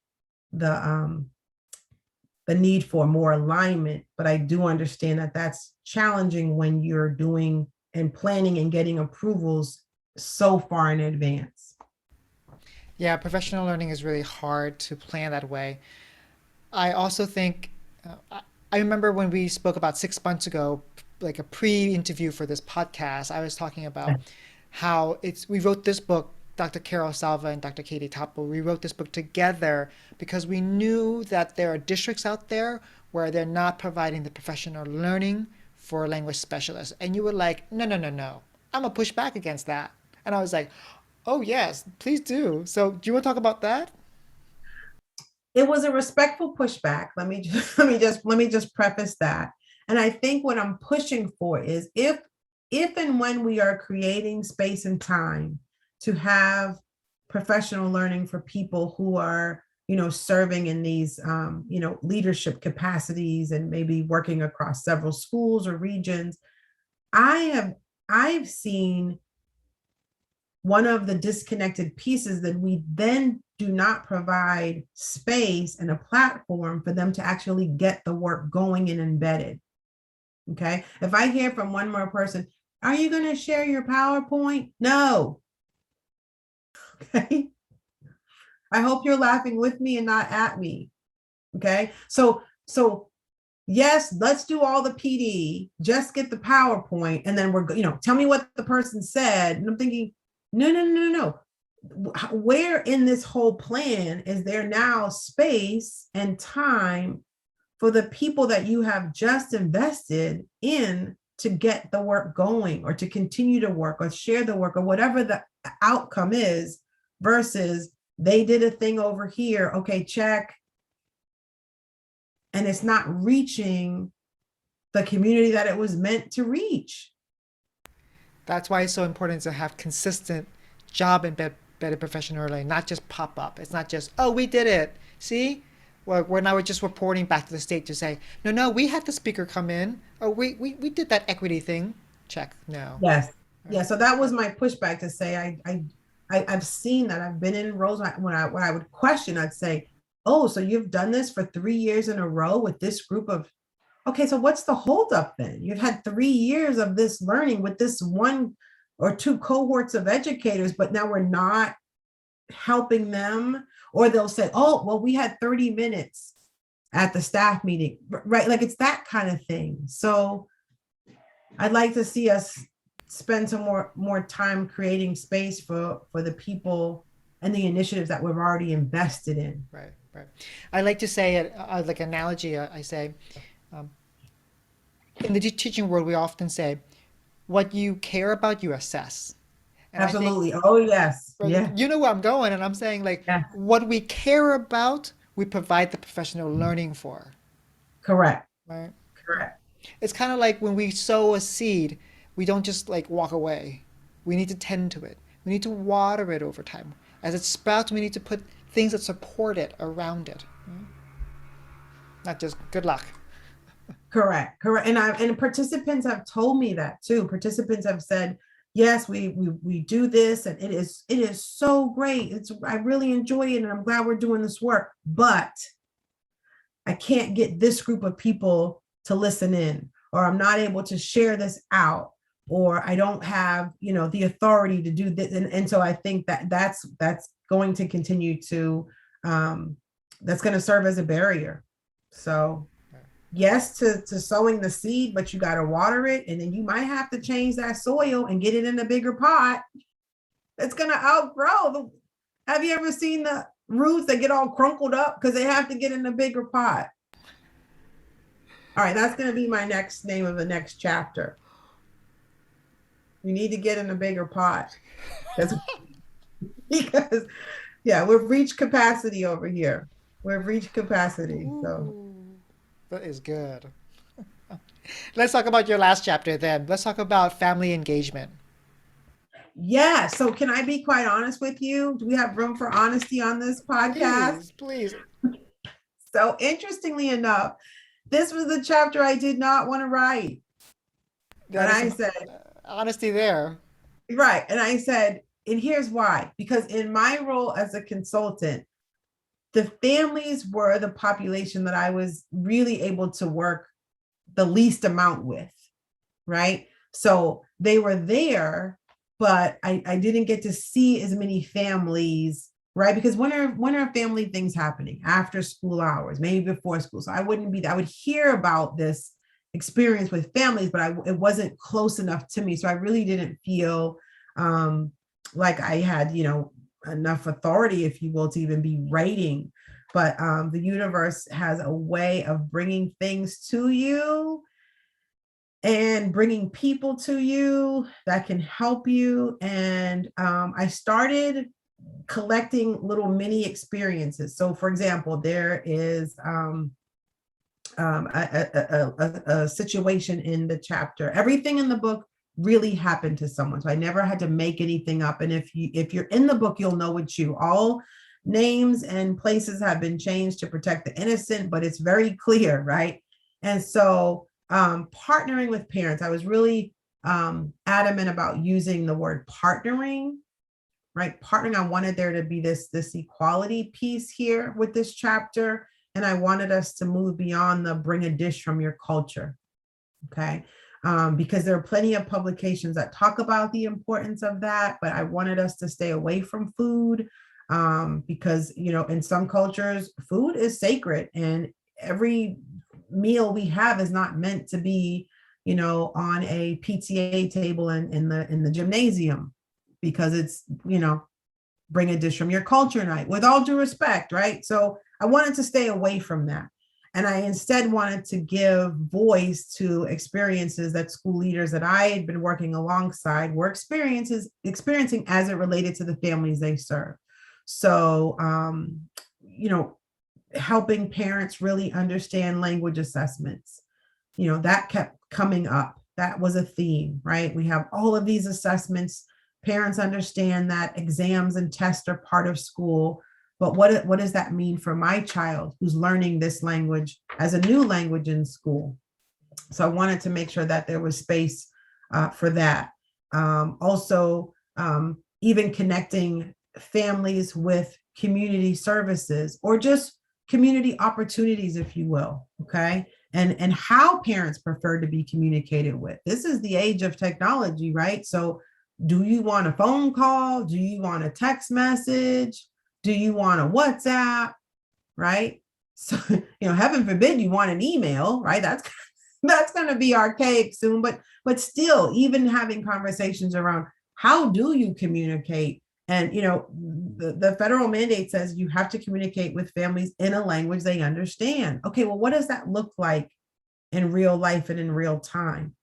need for more alignment, but I do understand that that's challenging when you're doing and planning and getting approvals so far in advance. Yeah, professional learning is really hard to plan that way. I also think, I remember when we spoke about 6 months ago, like a pre-interview for this podcast, I was talking about how we wrote this book, Dr. Carol Salva and Dr. Katie Topple, we wrote this book together because we knew that there are districts out there where they're not providing the professional learning for language specialists. And you were like, no, no, no, no. I'm gonna push back against that. And I was like, oh yes, please do. So do you want to talk about that? It was a respectful pushback. Let me just preface that. And I think what I'm pushing for is if and when we are creating space and time to have professional learning for people who are, serving in these, leadership capacities and maybe working across several schools or regions, I have I've seen one of the disconnected pieces that we then do not provide space and a platform for them to actually get the work going and embedded. Okay. If I hear from one more person, are you going to share your PowerPoint? No. Okay. I hope you're laughing with me and not at me. Okay. So yes, let's do all the PD, just get the PowerPoint. And then tell me what the person said. And I'm thinking, no, no, no, no, no. Where in this whole plan is there now space and time for the people that you have just invested in to get the work going or to continue to work or share the work or whatever the outcome is versus they did a thing over here. Okay, check. And it's not reaching the community that it was meant to reach. That's why it's so important to have consistent job embedded professional learning, not just pop up. It's not just, oh, we did it. See? Well, we're just reporting back to the state to say, no, no, we had the speaker come in. Oh, we did that equity thing. Check. No. Yes. Right. Yeah. So that was my pushback to say I've seen that. I've been in roles when I would question, I'd say, oh, so you've done this for 3 years in a row with this group of, okay, so what's the holdup then? You've had 3 years of this learning with this one or two cohorts of educators, but now we're not helping them. Or they'll say, oh, well, we had 30 minutes at the staff meeting, right? Like it's that kind of thing. So I'd like to see us spend some more time creating space for the people and the initiatives that we've already invested in. Right, right. I like to say it like analogy. I say, in the teaching world, we often say, what you care about, you assess. And I think, Absolutely. Oh, yes. Yeah. you know where I'm going, and I'm saying like, Yeah. what we care about, we provide the professional learning for, Correct. right? Correct. It's kind of like when we sow a seed, we don't just like walk away. We need to tend to it. We need to water it over time. As it sprouts, we need to put things that support it around it. Not just good luck. Correct. Correct. And participants have told me that too. Participants have said, yes, we do this and it is so great. I really enjoy it and I'm glad we're doing this work, but I can't get this group of people to listen in, or I'm not able to share this out, or I don't have, the authority to do this. And so I think that that's going to continue to, um, that's going to serve as a barrier. So yes to sowing the seed, but you got to water it. And then you might have to change that soil and get it in a bigger pot. It's going to outgrow the, have you ever seen the roots that get all crumpled up because they have to get in a bigger pot? All right, that's going to be my next name of the next chapter. We need to get in a bigger pot because because yeah, we've reached capacity over here. We've reached capacity. So Ooh, that is good. Let's talk about your last chapter then. Let's talk about family engagement. yeah. So can I be quite honest with you? Do we have room for honesty on this podcast? Please, please. So interestingly enough, this was the chapter I did not want to write. And That is I some said, honesty there. right. And I said, and here's why. Because in my role as a consultant, the families were the population that I was really able to work the least amount with, right? So they were there, but I didn't get to see as many families, right? Because when are family things happening? After school hours, maybe before school. So I wouldn't be, I would hear about this experience with families, but it wasn't close enough to me. So I really didn't feel um, like I had, enough authority, if you will, to even be writing. But the universe has a way of bringing things to you and bringing people to you that can help you. And I started collecting little mini experiences. So, for example, there is a situation in the chapter. Everything in the book really happened to someone, so I never had to make anything up. And if you're in the book, you'll know it's you. All names and places have been changed to protect the innocent, but it's very clear, right? And so partnering with parents, I was really adamant about using the word partnering, right? Partnering, I wanted there to be this equality piece here with this chapter. And I wanted us to move beyond the bring a dish from your culture. Okay. Because there are plenty of publications that talk about the importance of that, but I wanted us to stay away from food because, in some cultures, food is sacred, and every meal we have is not meant to be, on a PTA table in the gymnasium, because it's, bring a dish from your culture night, with all due respect, right? So I wanted to stay away from that. And I instead wanted to give voice to experiences that school leaders that I had been working alongside were experiencing as it related to the families they serve. So, helping parents really understand language assessments, that kept coming up. That was a theme, right? We have all of these assessments. Parents understand that exams and tests are part of school, but what does that mean for my child who's learning this language as a new language in school? So I wanted to make sure that there was space for that. Also, even connecting families with community services, or just community opportunities, if you will. Okay. And how parents prefer to be communicated with. This is the age of technology, right? So do you want a phone call? Do you want a text message? Do you want a WhatsApp? Right? So, heaven forbid you want an email, right? That's going to be archaic soon, but still, even having conversations around how do you communicate? And the federal mandate says you have to communicate with families in a language they understand. Okay, well, what does that look like in real life and in real time?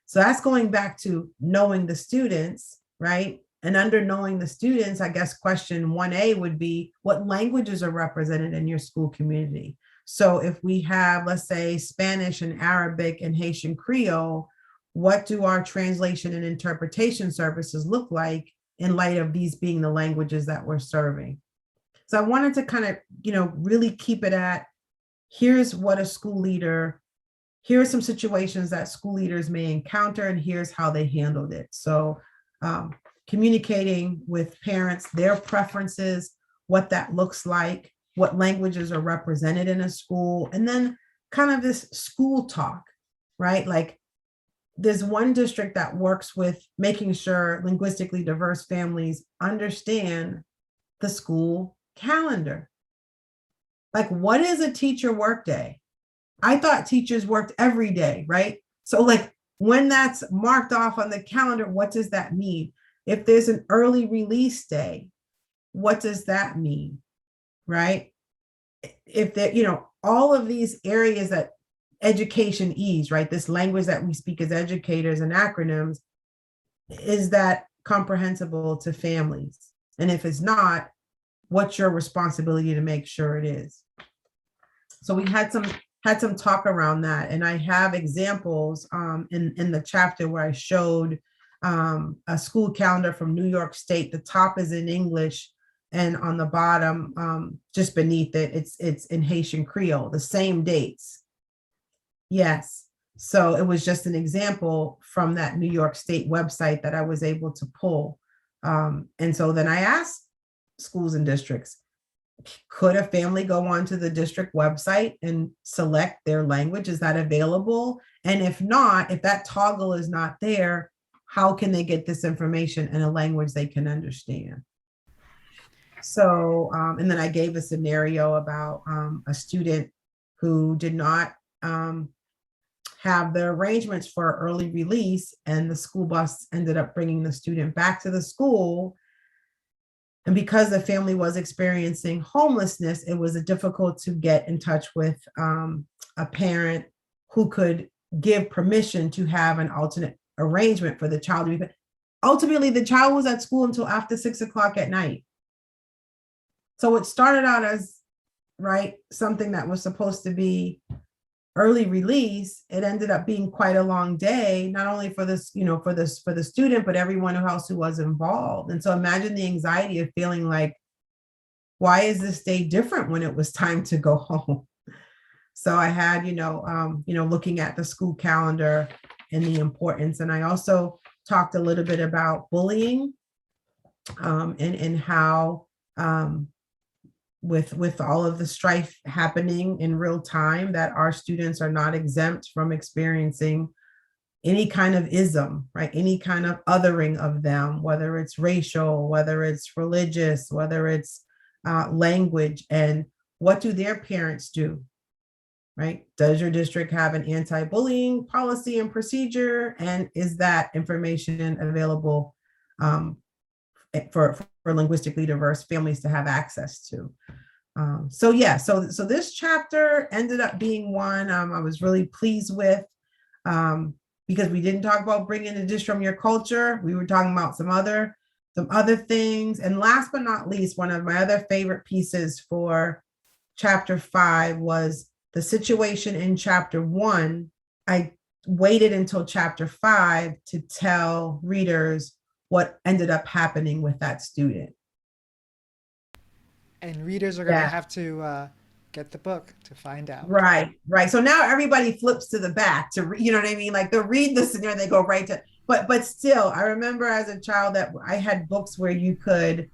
So that's going back to knowing the students, right? And under knowing the students, I guess question 1A would be, what languages are represented in your school community? So if we have, let's say, Spanish and Arabic and Haitian Creole, what do our translation and interpretation services look like in light of these being the languages that we're serving? So I wanted to kind of, really keep it at, here's what a school leader, here are some situations that school leaders may encounter, and here's how they handled it. So communicating with parents, their preferences, what that looks like, what languages are represented in a school, and then kind of this school talk, right? Like, there's one district that works with making sure linguistically diverse families understand the school calendar. Like, what is a teacher workday? I thought teachers worked every day, right? So, like, when that's marked off on the calendar, what does that mean? If there's an early release day, what does that mean? Right? If that, all of these areas that education ease, right? This language that we speak as educators and acronyms, is that comprehensible to families? And if it's not, what's your responsibility to make sure it is? So we had some talk around that, and I have examples in the chapter where I showed a school calendar from New York State. The top is in English, and on the bottom, just beneath it, it's in Haitian Creole, the same dates. Yes. So it was just an example from that New York State website that I was able to pull. And so then I asked schools and districts, could a family go onto the district website and select their language? Is that available? And if not, if that toggle is not there, how can they get this information in a language they can understand? So, and then I gave a scenario about a student who did not have the arrangements for early release, and the school bus ended up bringing the student back to the school. And because the family was experiencing homelessness, it was difficult to get in touch with a parent who could give permission to have an alternate arrangement for the child to be. Ultimately, the child was at school until after 6 o'clock at night. So it started out as, right, something that was supposed to be early release. It ended up being quite a long day, not only for this, for the student, but everyone else who was involved. And so imagine the anxiety of feeling like, why is this day different when it was time to go home? So I had, looking at the school calendar and the importance. And I also talked a little bit about bullying, and how, with all of the strife happening in real time, that our students are not exempt from experiencing any kind of ism, right? Any kind of othering of them, whether it's racial, whether it's religious, whether it's language. And what do their parents do, right? Does your district have an anti-bullying policy and procedure? And is that information available for linguistically diverse families to have access to? So this chapter ended up being one I was really pleased with, because we didn't talk about bringing a dish from your culture. We were talking about some other things. And last but not least, one of my other favorite pieces for chapter 5 was the situation in chapter 1. I waited until chapter 5 to tell readers what ended up happening with that student. And readers are going to Yeah. have to get the book to find out. Right. So now everybody flips to the back to, you know what I mean? Like they'll read the scenario, they go right to, but still, I remember as a child that I had books where you could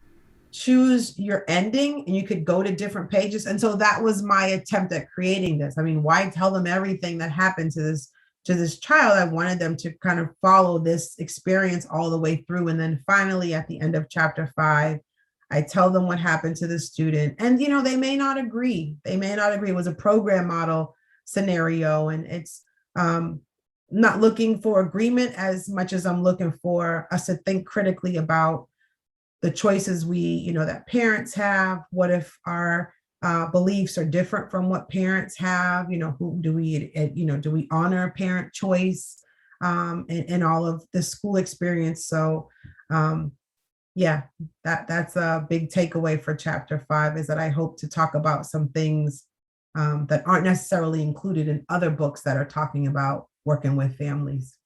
choose your ending and you could go to different pages. And so that was my attempt at creating this. I mean, why tell them everything that happened to this child? I wanted them to kind of follow this experience all the way through. And then finally, at the end of chapter 5, I tell them what happened to the student. And, they may not agree. It was a program model scenario. And it's not looking for agreement as much as I'm looking for us to think critically about the choices that parents have. What if our beliefs are different from what parents have? Who do we honor parent choice, and all of the school experience? So, that's a big takeaway for chapter 5, is that I hope to talk about some things that aren't necessarily included in other books that are talking about working with families.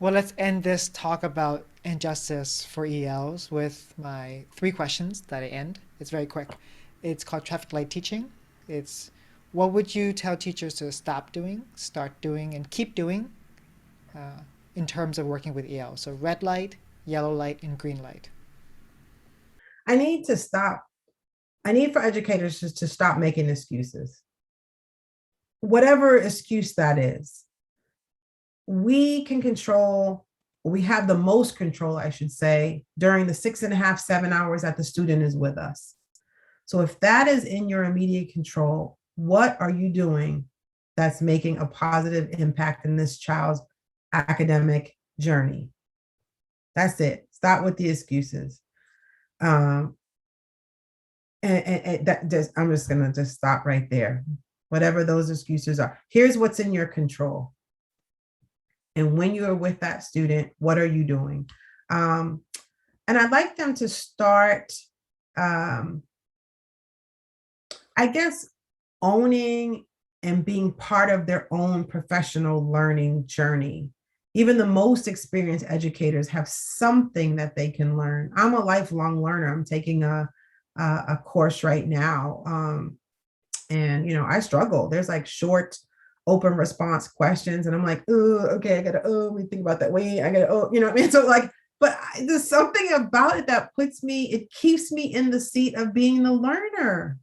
Well, let's end this talk about injustice for ELs with my 3 questions that I end. It's very quick. It's called traffic light teaching. It's what would you tell teachers to stop doing, start doing, and keep doing uh, in terms of working with ELs? So red light, yellow light, and green light. I need to stop. I need for educators to stop making excuses, whatever excuse that is. we can control, we have the most control, I should say, during the 6.5, 7 hours that the student is with us. So if that is in your immediate control, what are you doing that's making a positive impact in this child's academic journey? That's it. Stop with the excuses. Um, and that just, I'm just gonna just stop right there. Whatever those excuses are. Here's what's in your control. And when you are with that student, what are you doing? Um, and I'd like them to start, um, I guess, owning and being part of their own professional learning journey. Even the most experienced educators have something that they can learn. I'm a lifelong learner. I'm taking a course right now. And, I struggle. There's like short, open response questions. And I'm like, oh, okay, I gotta, let me think about that. Wait, I gotta, you know what I mean? So like, but there's something about it that it keeps me in the seat of being the learner.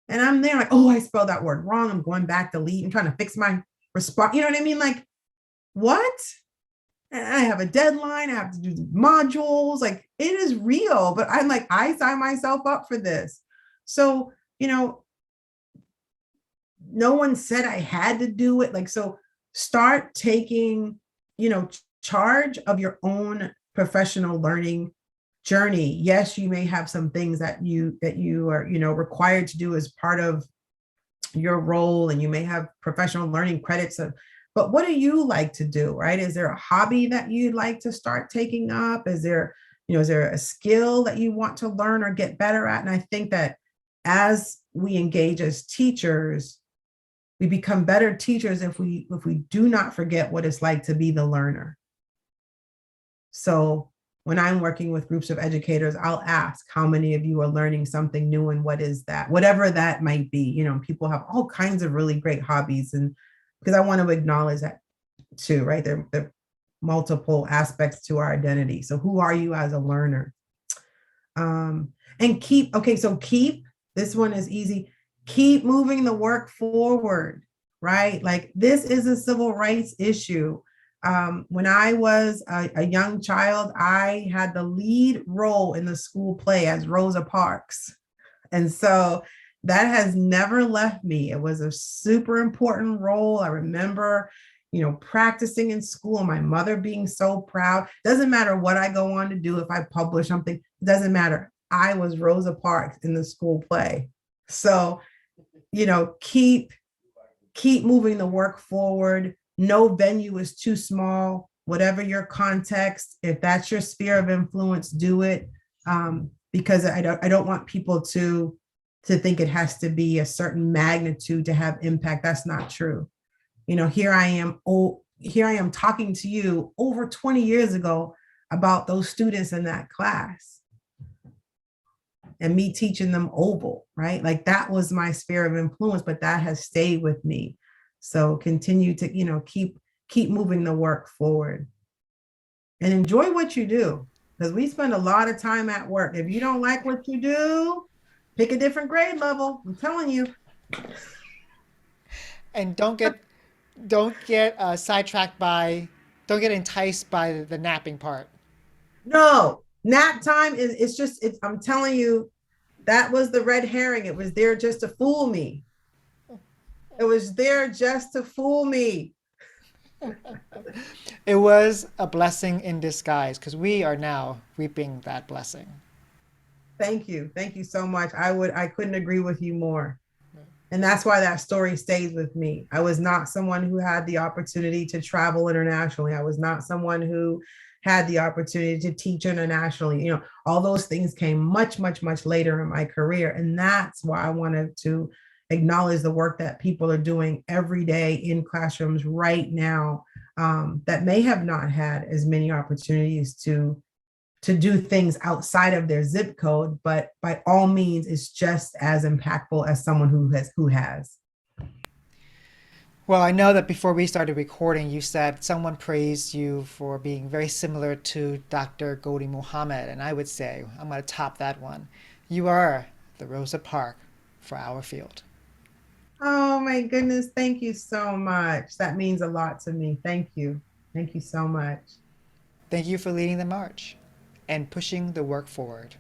And I'm there like, oh, I spelled that word wrong. I'm going back to lead. I'm trying to fix my response. You know what I mean? Like, what? And I have a deadline. I have to do the modules. Like, it is real. But I'm like, I sign myself up for this. So, no one said I had to do it. Like, so start taking, charge of your own professional learning journey. Yes, you may have some things that you are, required to do as part of your role, and you may have professional learning credits of, but what do you like to do, right? Is there a hobby that you'd like to start taking up? Is there a skill that you want to learn or get better at? And I think that as we engage as teachers, we become better teachers if we do not forget what it's like to be the learner. So when I'm working with groups of educators, I'll ask how many of you are learning something new and what is that, whatever that might be. People have all kinds of really great hobbies, and because I want to acknowledge that too, right? There are multiple aspects to our identity. So who are you as a learner? And keep, this one is easy. Keep moving the work forward, right? Like, this is a civil rights issue. When I was a young child, I had the lead role in the school play as Rosa Parks. And so that has never left me. It was a super important role. I remember, practicing in school, my mother being so proud. Doesn't matter what I go on to do, if I publish something, it doesn't matter. I was Rosa Parks in the school play. So, keep moving the work forward. No venue is too small. Whatever your context, if that's your sphere of influence, do it. Because I don't want people to think it has to be a certain magnitude to have impact. That's not true. Here I am. Oh, here I am talking to you over 20 years ago about those students in that class, and me teaching them oval, right? Like, that was my sphere of influence, but that has stayed with me. So continue to, keep moving the work forward and enjoy what you do. Because we spend a lot of time at work. If you don't like what you do, pick a different grade level. I'm telling you. And don't get sidetracked by, don't get enticed by the napping part. No, nap time is, it's I'm telling you, that was the red herring. It was there just to fool me. It was there just to fool me. It was a blessing in disguise because we are now reaping that blessing. Thank you. Thank you so much. I couldn't agree with you more. And that's why that story stays with me. I was not someone who had the opportunity to travel internationally. I was not someone who had the opportunity to teach internationally. All those things came much, much, much later in my career. And that's why I wanted to acknowledge the work that people are doing every day in classrooms right now, that may have not had as many opportunities to do things outside of their zip code, but by all means, it's just as impactful as someone who has. Well, I know that before we started recording, you said someone praised you for being very similar to Dr. Ghodri Muhammad, and I would say, I'm going to top that one. You are the Rosa Parks for our field. Oh my goodness, thank you so much. That means a lot to me. Thank you. Thank you so much. Thank you for leading the march and pushing the work forward.